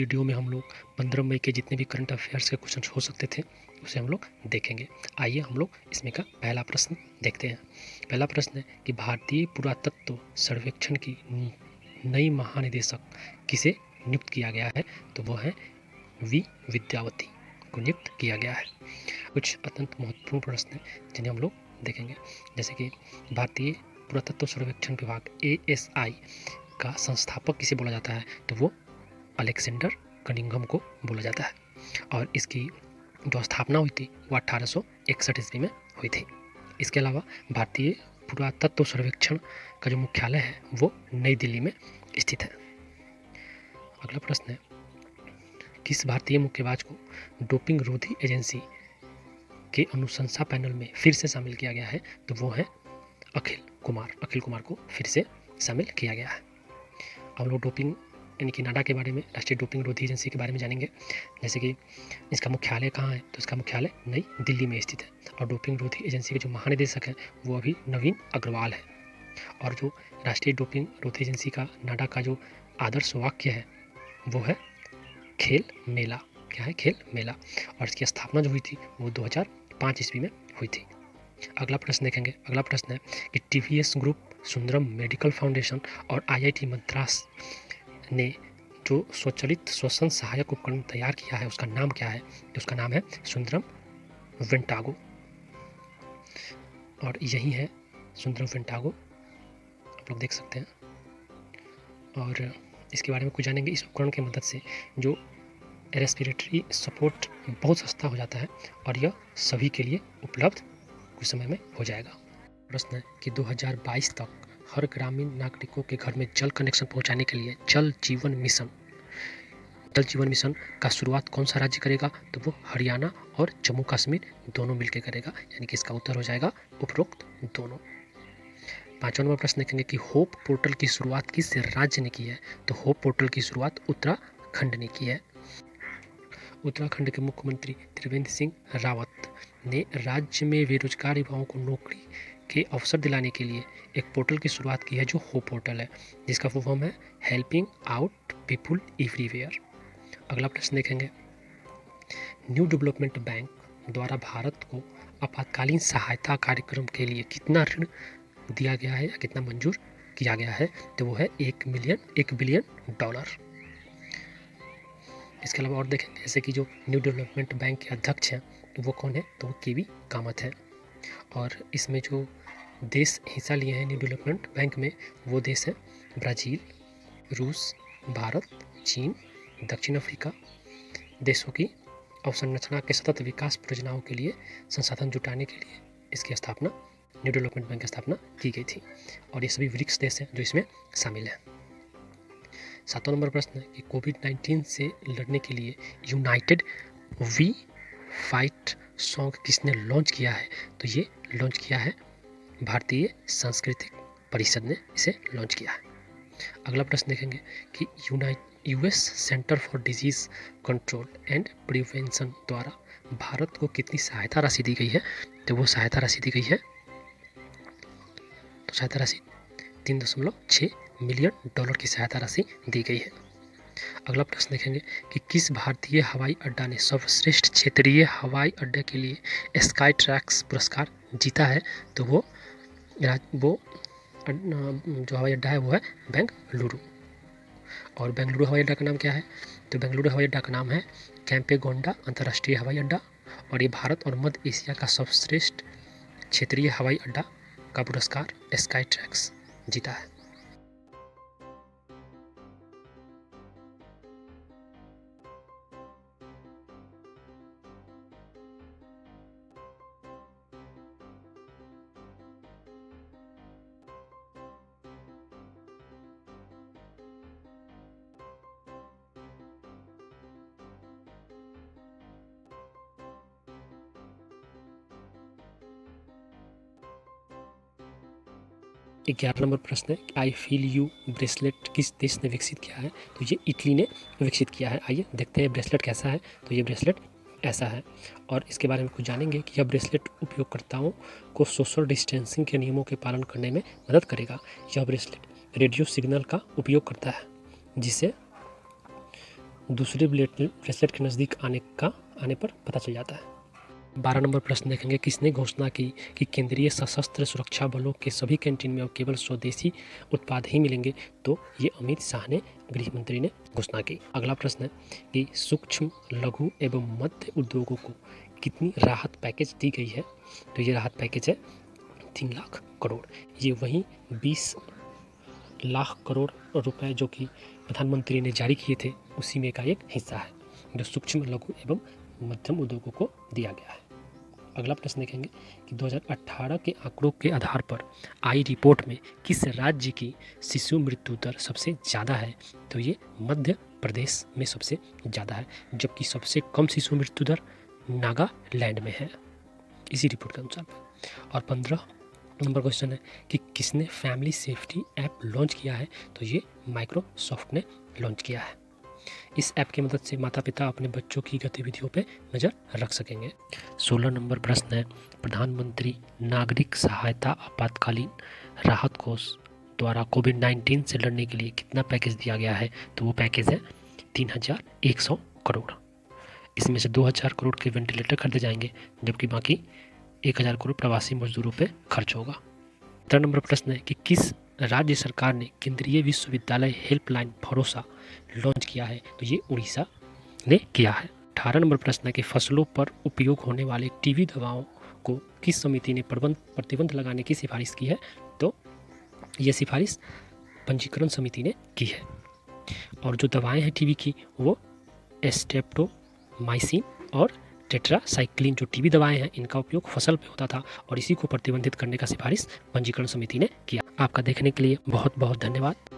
Video में हम लोग 15 मई के जितने भी करंट अफेयर्स के क्वेश्चन हो सकते थे उसे हम लोग देखेंगे। आइए हम लोग इसमें का पहला प्रश्न देखते हैं। पहला प्रश्न है कि भारतीय पुरातत्व सर्वेक्षण की नई महानिदेशक किसे नियुक्त किया गया है? तो वो है वी विद्यावती को नियुक्त किया गया है। कुछ अत्यंत महत्वपूर्ण प्रश्न हैं जिन्हें हम लोग देखेंगे, जैसे कि भारतीय पुरातत्व सर्वेक्षण विभाग ASI का संस्थापक किसे बोला जाता है? तो वो अलेक्जेंडर कनिंघम को बोला जाता है और इसकी जो स्थापना हुई थी वो 1861 ईस्वी में हुई थी। इसके अलावा भारतीय पुरातत्व सर्वेक्षण का जो मुख्यालय है वो नई दिल्ली में स्थित है। अगला प्रश्न है, किस भारतीय मुक्केबाज को डोपिंग रोधी एजेंसी के अनुशंसा पैनल में फिर से शामिल किया गया है? तो वो है अखिल कुमार को फिर से शामिल किया गया है। अब लोग डोपिंग यानी कि नाडा के बारे में, राष्ट्रीय डोपिंग रोधी एजेंसी के बारे में जानेंगे, जैसे कि इसका मुख्यालय कहाँ है? तो इसका मुख्यालय नई दिल्ली में स्थित है और डोपिंग रोधी एजेंसी के जो महानिदेशक हैं वो अभी नवीन अग्रवाल है। और जो राष्ट्रीय डोपिंग रोधी एजेंसी का नाडा का जो आदर्श वाक्य है वो है खेल मेला। क्या है? खेल मेला। और इसकी स्थापना जो हुई थी वो 2005 ईस्वी में हुई थी। अगला प्रश्न देखेंगे। अगला प्रश्न है कि TVS group, Sundaram medical foundation और IIT मद्रास ने जो स्वचालित श्वसन सहायक उपकरण तैयार किया है उसका नाम क्या है? तो उसका नाम है सुंदरम वेंटागो। और यही है सुंदरम वेंटागो, आप लोग देख सकते हैं। और इसके बारे में कुछ जानेंगे। इस उपकरण की मदद से जो रेस्पिरेटरी सपोर्ट बहुत सस्ता हो जाता है और यह सभी के लिए उपलब्ध कुछ समय में हो जाएगा। प्रश्न है कि 2022 तक हर ग्रामीण नागरिकों के घर में जल कनेक्शन पहुंचाने के लिए जल जीवन मिशन का शुरुआत कौन सा राज्य करेगा? तो वो हरियाणा और जम्मू कश्मीर दोनों मिलकर करेगा, यानी कि इसका उत्तर हो जाएगा उपरोक्त दोनों। 5वां नंबर प्रश्न देखेंगे कि होप पोर्टल की शुरुआत किस राज्य ने की है? तो होप पोर्टल की शुरुआत उत्तराखंड ने की है। उत्तराखंड के मुख्यमंत्री त्रिवेंद्र सिंह रावत ने राज्य में बेरोजगार युवाओं को नौकरी के अवसर दिलाने के लिए एक पोर्टल की शुरुआत की है जो होप पोर्टल है, जिसका फुल फॉर्म है हेल्पिंग आउट पीपुल एवरीवेयर। अगला प्रश्न देखेंगे, न्यू डेवलपमेंट बैंक द्वारा भारत को आपातकालीन सहायता कार्यक्रम के लिए कितना ऋण दिया गया है या कितना मंजूर किया गया है? तो वो है $1 बिलियन। इसके अलावा और देखेंगे जैसे कि जो न्यू डेवलपमेंट बैंक के अध्यक्ष हैं वो कौन है? तो वो KV कामत है। और इसमें जो देश हिस्सा लिए हैं न्यू डेवलपमेंट बैंक में वो देश हैं ब्राज़ील, रूस, भारत, चीन, दक्षिण अफ्रीका। देशों की अवसंरचना के सतत विकास परियोजनाओं के लिए संसाधन जुटाने के लिए इसकी स्थापना, न्यू डेवलपमेंट बैंक की स्थापना की गई थी और ये सभी ब्रिक्स देश हैं जो इसमें शामिल हैं। 7वां नंबर प्रश्न है कि कोविड-19 से लड़ने के लिए यूनाइटेड वी फाइट सॉन्ग किसने लॉन्च किया है? तो ये लॉन्च किया है भारतीय सांस्कृतिक परिषद ने इसे लॉन्च किया है। अगला प्रश्न देखेंगे कि US centre for disease control and prevention द्वारा भारत को कितनी सहायता राशि दी गई है? तो वो सहायता राशि दी गई है, तो सहायता राशि $3.6 मिलियन की सहायता राशि दी गई है। अगला प्रश्न देखेंगे कि किस भारतीय हवाई अड्डा ने सर्वश्रेष्ठ क्षेत्रीय हवाई अड्डे के लिए स्काई ट्रैक्स पुरस्कार जीता है? तो वो जो हवाई अड्डा है वो है बेंगलुरु। और बेंगलुरु हवाई अड्डा का नाम क्या है? तो बेंगलुरु हवाई अड्डा का नाम है कैंपेगौंडा अंतर्राष्ट्रीय हवाई अड्डा और ये भारत और मध्य एशिया का सर्वश्रेष्ठ क्षेत्रीय हवाई अड्डा का पुरस्कार स्काई ट्रैक्स जीता है। एक 11 नंबर प्रश्न है, आई फील यू ब्रेसलेट किस देश ने विकसित किया है? तो ये इटली ने विकसित किया है। आइए देखते हैं ब्रेसलेट कैसा है। तो ये ब्रेसलेट ऐसा है और इसके बारे में कुछ जानेंगे कि यह ब्रेसलेट उपयोगकर्ताओं को सोशल डिस्टेंसिंग के नियमों के पालन करने में मदद करेगा। यह ब्रेसलेट रेडियो सिग्नल का उपयोग करता है जिससे दूसरे ब्रेसलेट के नज़दीक आने पर पता चल जाता है। 12 नंबर प्रश्न देखेंगे, किसने घोषणा की कि केंद्रीय सशस्त्र सुरक्षा बलों के सभी कैंटीन में अब केवल स्वदेशी उत्पाद ही मिलेंगे? तो ये अमित शाह ने, गृह मंत्री ने घोषणा की। अगला प्रश्न है कि सूक्ष्म, लघु एवं मध्य उद्योगों को कितनी राहत पैकेज दी गई है? तो ये राहत पैकेज है 3 लाख करोड़। ये वहीं 20 लाख करोड़ रुपए जो कि प्रधानमंत्री ने जारी किए थे उसी में का एक हिस्सा है, जो सूक्ष्म, लघु एवं मध्यम उद्योगों को दिया गया है। अगला प्रश्न देखेंगे कि 2018 के आंकड़ों के आधार पर आई रिपोर्ट में किस राज्य की शिशु मृत्यु दर सबसे ज़्यादा है? तो ये मध्य प्रदेश में सबसे ज़्यादा है, जबकि सबसे कम शिशु मृत्यु दर नागालैंड में है, इसी रिपोर्ट के अनुसार। और 15 नंबर क्वेश्चन है कि किसने फैमिली सेफ्टी ऐप लॉन्च किया है? तो ये माइक्रोसॉफ्ट ने लॉन्च किया है। इस ऐप की मदद से माता पिता अपने बच्चों की गतिविधियों पर नज़र रख सकेंगे। 16 नंबर प्रश्न है, प्रधानमंत्री नागरिक सहायता आपातकालीन राहत कोष द्वारा कोविड-19 से लड़ने के लिए कितना पैकेज दिया गया है? तो वो पैकेज है 3100 करोड़। इसमें से 2000 करोड़ के वेंटिलेटर खरीदे जाएंगे, जबकि बाकी 1000 करोड़ प्रवासी मजदूरों पे खर्च होगा। 13 नंबर प्रश्न है कि किस राज्य सरकार ने केंद्रीय विश्वविद्यालय हेल्पलाइन भरोसा लॉन्च किया है? तो ये उड़ीसा ने किया है। 18 नंबर प्रश्न है कि फसलों पर उपयोग होने वाले टीबी दवाओं को किस समिति ने प्रतिबंध लगाने की सिफारिश की है? तो ये सिफारिश पंजीकरण समिति ने की है। और जो दवाएं हैं टीबी की, वो स्ट्रेप्टोमाइसिन और टेट्रासाइक्लिन जो टीबी दवाएं हैं, इनका उपयोग फसल पे होता था और इसी को प्रतिबंधित करने का सिफारिश पंजीकरण समिति ने किया। आपका देखने के लिए बहुत बहुत धन्यवाद।